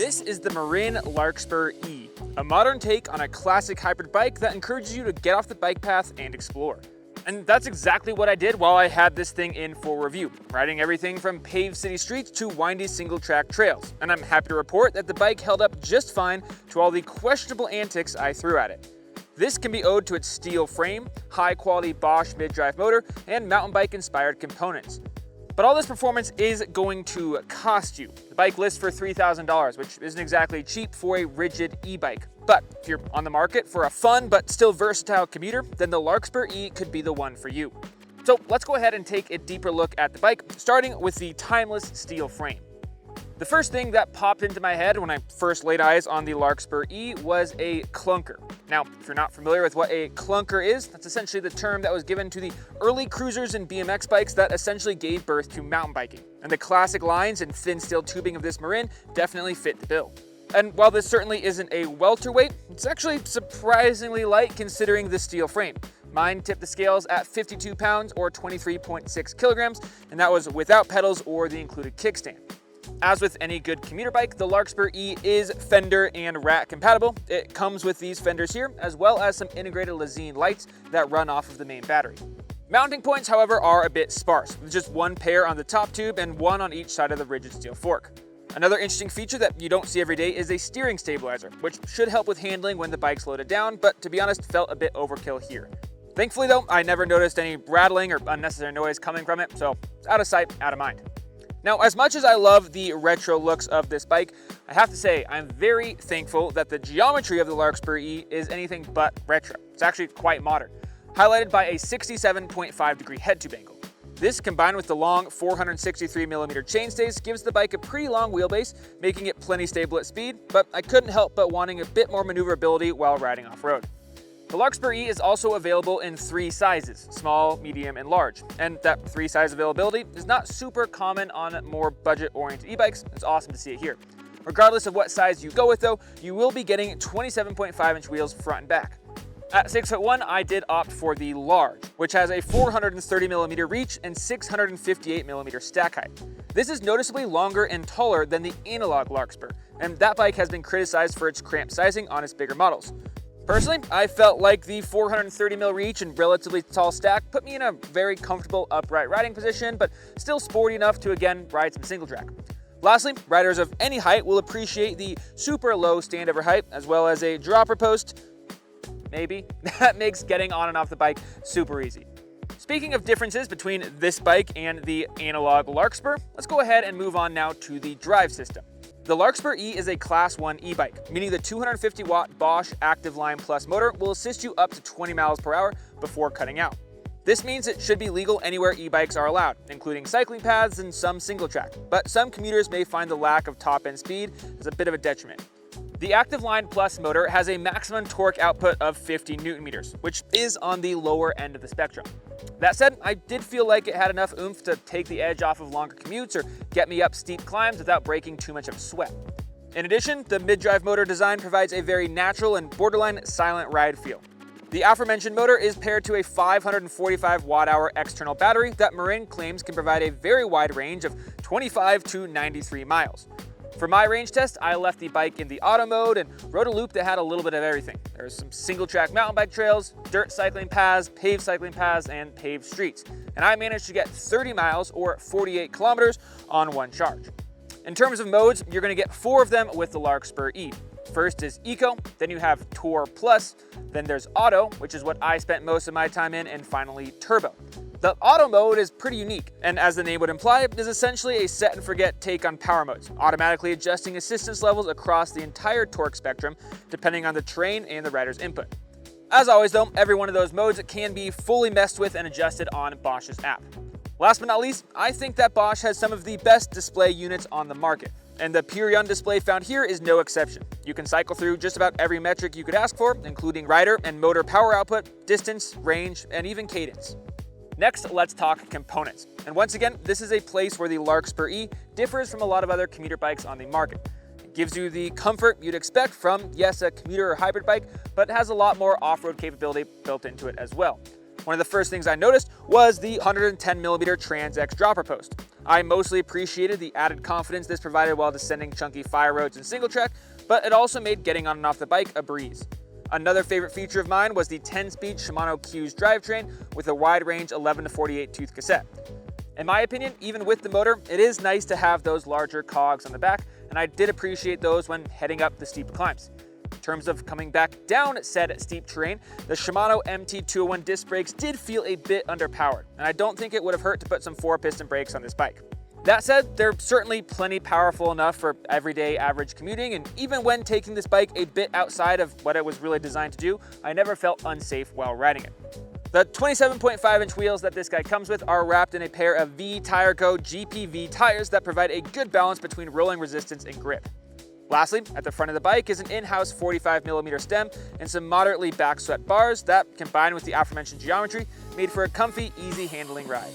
This is the Marin Larkspur E, a modern take on a classic hybrid bike that encourages you to get off the bike path and explore. And that's exactly what I did while I had this thing in for review, riding everything from paved city streets to windy single-track trails. And I'm happy to report that the bike held up just fine to all the questionable antics I threw at it. This can be owed to its steel frame, high-quality Bosch mid-drive motor, and mountain bike inspired components. But all this performance is going to cost you. The bike lists for $3,000, which isn't exactly cheap for a rigid e-bike. But if you're on the market for a fun but still versatile commuter, then the Larkspur E could be the one for you. So let's go ahead and take a deeper look at the bike, starting with the timeless steel frame. The first thing that popped into my head when I first laid eyes on the Larkspur E was a clunker. Now, if you're not familiar with what a clunker is, that's essentially the term that was given to the early cruisers and BMX bikes that essentially gave birth to mountain biking. And the classic lines and thin steel tubing of this Marin definitely fit the bill. And while this certainly isn't a welterweight, it's actually surprisingly light considering the steel frame. Mine tipped the scales at 52 pounds or 23.6 kilograms, and that was without pedals or the included kickstand. As with any good commuter bike, the Larkspur E is fender and rack compatible. It comes with these fenders here, as well as some integrated Lezine lights that run off of the main battery. Mounting points, however, are a bit sparse, with just one pair on the top tube and one on each side of the rigid steel fork. Another interesting feature that you don't see every day is a steering stabilizer, which should help with handling when the bike's loaded down, but to be honest, felt a bit overkill here. Thankfully though, I never noticed any rattling or unnecessary noise coming from it, so out of sight, out of mind. Now, as much as I love the retro looks of this bike, I have to say I'm very thankful that the geometry of the Larkspur E is anything but retro. It's actually quite modern, highlighted by a 67.5-degree head tube angle. This, combined with the long 463mm chainstays, gives the bike a pretty long wheelbase, making it plenty stable at speed, but I couldn't help but wanting a bit more maneuverability while riding off-road. The Larkspur E is also available in 3 sizes, small, medium, and large. And that 3-size availability is not super common on more budget-oriented e-bikes. It's awesome to see it here. Regardless of what size you go with though, you will be getting 27.5-inch wheels front and back. At 6'1", I did opt for the large, which has a 430mm reach and 658mm stack height. This is noticeably longer and taller than the analog Larkspur, and that bike has been criticized for its cramped sizing on its bigger models. Personally, I felt like the 430mm reach and relatively tall stack put me in a very comfortable upright riding position, but still sporty enough to again ride some single track. Lastly, riders of any height will appreciate the super low standover height, as well as a dropper post, maybe, that makes getting on and off the bike super easy. Speaking of differences between this bike and the analog Larkspur, let's go ahead and move on now to the drive system. The Larkspur E is a Class 1 e-bike, meaning the 250-watt Bosch Active Line Plus motor will assist you up to 20 miles per hour before cutting out. This means it should be legal anywhere e-bikes are allowed, including cycling paths and some single track, but some commuters may find the lack of top-end speed as a bit of a detriment. The Active Line Plus motor has a maximum torque output of 50 Newton meters, which is on the lower end of the spectrum. That said, I did feel like it had enough oomph to take the edge off of longer commutes or get me up steep climbs without breaking too much of a sweat. In addition, the mid-drive motor design provides a very natural and borderline silent ride feel. The aforementioned motor is paired to a 545 watt-hour external battery that Marin claims can provide a very wide range of 25 to 93 miles. For my range test, I left the bike in the auto mode and rode a loop that had a little bit of everything. There's some single-track mountain bike trails, dirt cycling paths, and paved streets. And I managed to get 30 miles or 48 kilometers on one charge. In terms of modes, you're going to get 4 of them with the Larkspur E. First is Eco, then you have Tour Plus, then there's Auto, which is what I spent most of my time in, and finally Turbo. The auto mode is pretty unique, and as the name would imply, is essentially a set and forget take on power modes, automatically adjusting assistance levels across the entire torque spectrum, depending on the terrain and the rider's input. As always though, every one of those modes can be fully messed with and adjusted on Bosch's app. Last but not least, I think that Bosch has some of the best display units on the market, and the Purion display found here is no exception. You can cycle through just about every metric you could ask for, including rider and motor power output, distance, range, and even cadence. Next, let's talk components. And once again, this is a place where the Larkspur E differs from a lot of other commuter bikes on the market. It gives you the comfort you'd expect from, yes, a commuter or hybrid bike, but it has a lot more off-road capability built into it as well. One of the first things I noticed was the 110mm Trans-X dropper post. I mostly appreciated the added confidence this provided while descending chunky fire roads in single track, but it also made getting on and off the bike a breeze. Another favorite feature of mine was the 10-speed Shimano Q's drivetrain with a wide range 11 to 48 tooth cassette. In my opinion, even with the motor, it is nice to have those larger cogs on the back, and I did appreciate those when heading up the steep climbs. In terms of coming back down said steep terrain, the Shimano MT201 disc brakes did feel a bit underpowered, and I don't think it would have hurt to put some 4-piston brakes on this bike. That said, they're certainly plenty powerful enough for everyday average commuting, and even when taking this bike a bit outside of what it was really designed to do, I never felt unsafe while riding it. The 27.5-inch wheels that this guy comes with are wrapped in a pair of VTireco GPV tires that provide a good balance between rolling resistance and grip. Lastly, at the front of the bike is an in-house 45mm stem and some moderately back-swept bars that, combined with the aforementioned geometry, made for a comfy, easy handling ride.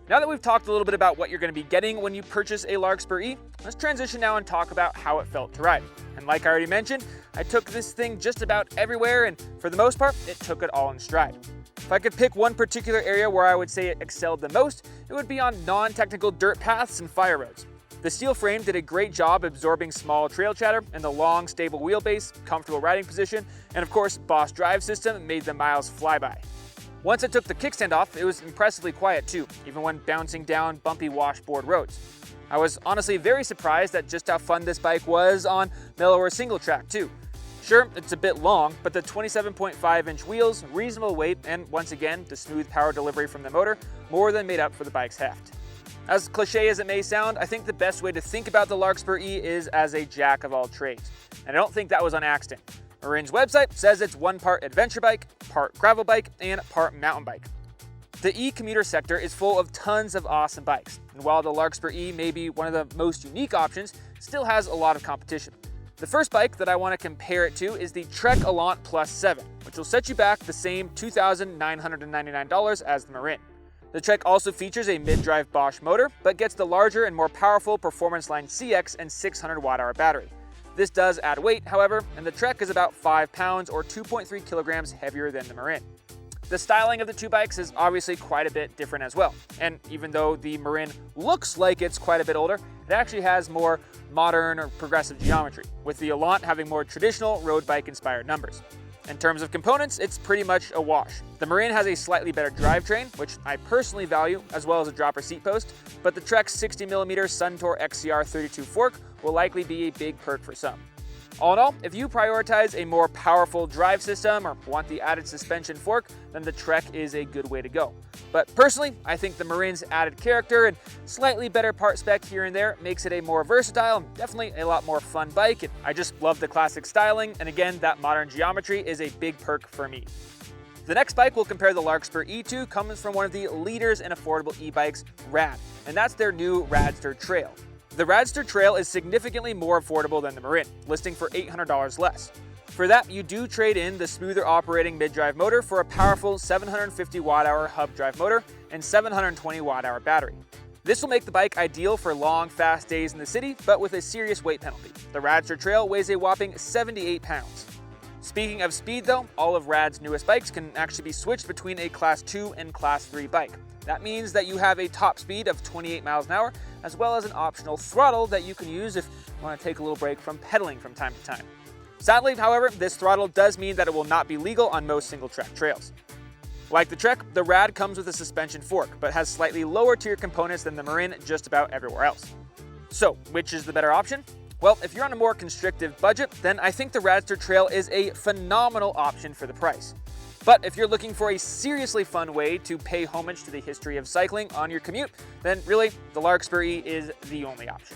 Now that we've talked a little bit about what you're going to be getting when you purchase a Larkspur E, let's transition now and talk about how it felt to ride. And like I already mentioned, I took this thing just about everywhere, and for the most part, it took it all in stride. If I could pick one particular area where I would say it excelled the most, it would be on non-technical dirt paths and fire roads. The steel frame did a great job absorbing small trail chatter, and the long, stable wheelbase, comfortable riding position, and of course, Bosch drive system made the miles fly by. Once I took the kickstand off, it was impressively quiet too, even when bouncing down bumpy washboard roads. I was honestly very surprised at just how fun this bike was on mellower single track too. Sure, it's a bit long, but the 27.5-inch wheels, reasonable weight, and once again, the smooth power delivery from the motor more than made up for the bike's heft. As cliche as it may sound, I think the best way to think about the Larkspur E is as a jack of all trades. And I don't think that was on accident. Marin's website says it's one part adventure bike, part gravel bike, and part mountain bike. The e-commuter sector is full of tons of awesome bikes, and while the Larkspur E may be one of the most unique options, it still has a lot of competition. The first bike that I want to compare it to is the Trek Elan Plus 7, which will set you back the same $2,999 as the Marin. The Trek also features a mid-drive Bosch motor, but gets the larger and more powerful Performance Line CX and 600 watt-hour battery. This does add weight, however, and the Trek is about 5 pounds or 2.3 kilograms heavier than the Marin. The styling of the two bikes is obviously quite a bit different as well, and even though the Marin looks like it's quite a bit older, it actually has more modern or progressive geometry, with the Elan having more traditional road bike inspired numbers. In terms of components, it's pretty much a wash. The Marin has a slightly better drivetrain, which I personally value, as well as a dropper seat post, but the Trek's 60mm Suntour XCR 32 fork will likely be a big perk for some. All in all, if you prioritize a more powerful drive system or want the added suspension fork, then the Trek is a good way to go. But personally, I think the Marin's added character and slightly better part spec here and there makes it a more versatile and definitely a lot more fun bike. And I just love the classic styling, and again, that modern geometry is a big perk for me. The next bike we'll compare the Larkspur E to comes from one of the leaders in affordable e-bikes, Rad, and that's their new Radster Trail. The Radster Trail is significantly more affordable than the Marin, listing for $800 less. For that, you do trade in the smoother operating mid-drive motor for a powerful 750 watt-hour hub drive motor and 720 watt-hour battery. This will make the bike ideal for long, fast days in the city, but with a serious weight penalty. The Radster Trail weighs a whopping 78 pounds. Speaking of speed though, all of Rad's newest bikes can actually be switched between a Class 2 and Class 3 bike. That means that you have a top speed of 28 miles an hour, as well as an optional throttle that you can use if you want to take a little break from pedaling from time to time. Sadly, however, this throttle does mean that it will not be legal on most single-track trails. Like the Trek, the Rad comes with a suspension fork, but has slightly lower tier components than the Marin just about everywhere else. So, which is the better option? Well, if you're on a more constrictive budget, then I think the Radster Trail is a phenomenal option for the price. But if you're looking for a seriously fun way to pay homage to the history of cycling on your commute, then really, the Larkspur E is the only option.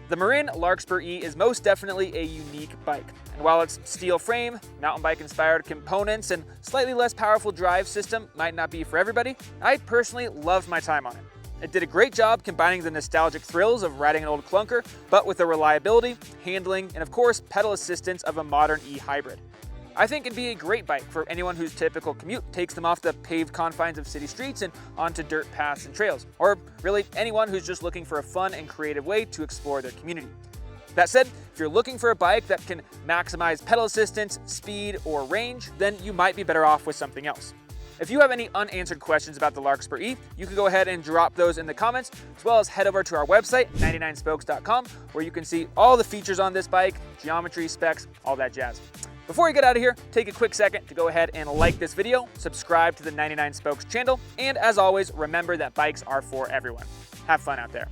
The Marin Larkspur E is most definitely a unique bike, and while its steel frame, mountain bike inspired components, and slightly less powerful drive system might not be for everybody, I personally loved my time on it. It did a great job combining the nostalgic thrills of riding an old clunker, but with the reliability, handling, and of course pedal assistance of a modern e-hybrid. I think it'd be a great bike for anyone whose typical commute takes them off the paved confines of city streets and onto dirt paths and trails, or really anyone who's just looking for a fun and creative way to explore their community. That said, if you're looking for a bike that can maximize pedal assistance, speed, or range, then you might be better off with something else. If you have any unanswered questions about the Larkspur E, you can go ahead and drop those in the comments, as well as head over to our website, 99spokes.com, where you can see all the features on this bike, geometry, specs, all that jazz. Before we get out of here, take a quick second to go ahead and like this video, subscribe to the 99 Spokes channel, and as always, remember that bikes are for everyone. Have fun out there.